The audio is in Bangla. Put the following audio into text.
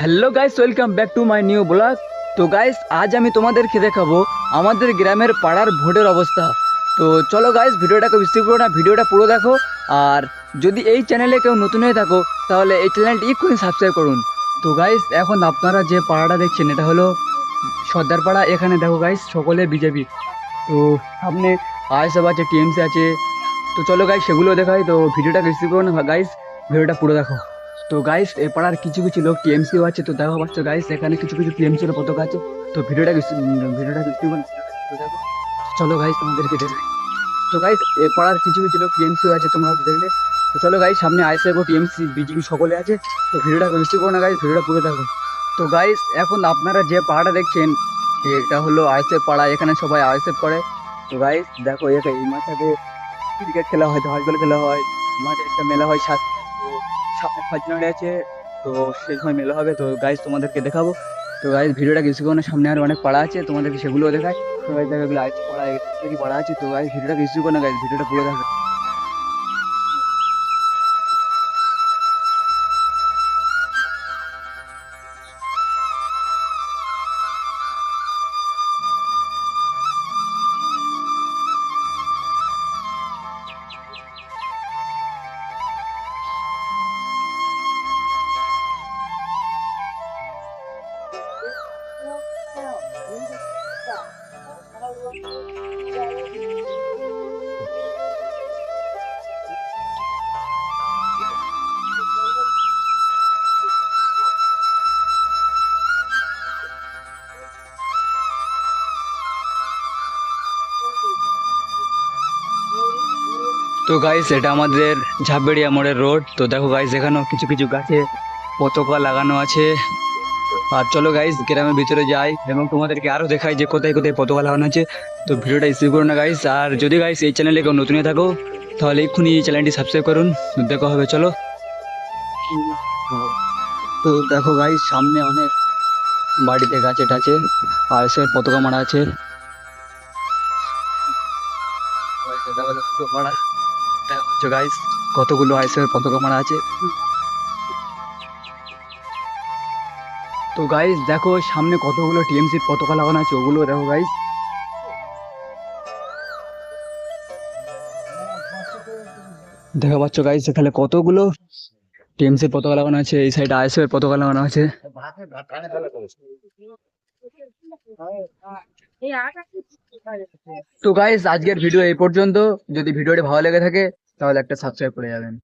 Hello guys, welcome back to my new blog. তো গাইস, আজ আমি তোমাদেরকে দেখাবো আমাদের গ্রামের পাড়ার ভোটের অবস্থা। তো চলো গাইস, ভিডিওটাকে স্কিপ করো না, ভিডিওটা পুরো দেখো। আর যদি এই চ্যানেলে কেউ নতুন হয়ে থাকো তাহলে এই চ্যানেলটি এক্ষুনি সাবস্ক্রাইব করুন। তো গাইস, এখন আপনারা যে পাড়াটা দেখছেন এটা হলো সর্দার পাড়া। এখানে দেখো গাইস, সকলে বিজেপি। তো সামনে আইএসএফ আছে, টিএমসি আছে। তো চলো গাইস, সেগুলো দেখাই। তো ভিডিওটাকে স্কিপ করো না গাইস, ভিডিওটা পুরো দেখো। তো গাইস, এ পাড়ার কিছু কিছু লোক টিএমসিও আছে। তো দেখো পাচ্ছ গাইস, এখানে কিছু কিছু টিএমসির পতাকা আছে। তো ভিডিওটা স্কিপ করো না, তো দেখো। চলো গাইস, তোমাদেরকে দেখাই। তো গাইস, এ পাড়ার কিছু কিছু লোক টিএমসিও আছে, তোমরা তো দেখলে। তো চলো গাইস, সামনে আইএসএফ ও টিএমসি বিজেপি সকলে আছে। তো ভিডিওটা স্কিপ করো না গাইস, ভিডিওটা পুরো দেখো। তো গাইস, এখন আপনারা যে পাড়াটা দেখছেন এটা হলো আইএসএফ পাড়া। এখানে সবাই আইএসএফ করে। তো গাইস দেখো, এই মাঠটাতে ক্রিকেট খেলা হয়, দশগুলো খেলা হয়। মাঠে একটা মেলা হয় তো সামনে 5 জানুয়ারি আছে। তো সেই সময় মেলা হবে। তো গাইজ তোমাদেরকে দেখাবো। তো গাইজ, ভিডিওটা কিছু কোনো সামনে আরো অনেক পাড়া আছে, তোমাদেরকে সেগুলোও দেখায়। তো গাইজ দেখো, এগুলো আইসি পাড়া, কি পাড়া আছে। তো গাইজ, ভিডিওটা কিছু কোনো গাইজ, ভিডিওটা পুরো দেখো। তো গাইস, এটা আমাদের ঝাপবেড়িয়া মোড়ের রোড। তো দেখো গাইস, এখানেও কিছু কিছু গাছে পতাকা লাগানো আছে। আর চলো গাইস, গ্রামের ভিতরে যাই এবং তোমাদেরকে আরো দেখাই যে কোথায় কোথায় পতাকা লাগানো আছে। তো ভিডিওটা স্কিপ করো না গাইস। আর যদি গাইস এই চ্যানেলে কেউ নতুন হয়ে থাকো তাহলে এক্ষুনি এই চ্যানেলটি সাবস্ক্রাইব করুন। দেখা হবে, চলো। তো দেখো গাইস, সামনে অনেক বাড়িতে গাছে টাছে আইএসএফ পতাকা মারা আছে। গাইস, কতগুলো আইএসএফ পতাকা মারা আছে। তো গাইস দেখো, সামনে কতগুলো টিএমসির পতাকা লাগানো আছে, ওগুলো দেখো গাইস। দেখা পাচ্ছ গাইস, এখানে কতগুলো টিএমসির পতাকা লাগানো আছে, এই সাইডে আইএসএফ এর পতাকা লাগানো আছে। তো গাইস, আজকের ভিডিও এই পর্যন্ত। যদি ভিডিওটি ভালো লেগে থাকে তাহলে একটা সাবস্ক্রাইব করে যাবেন।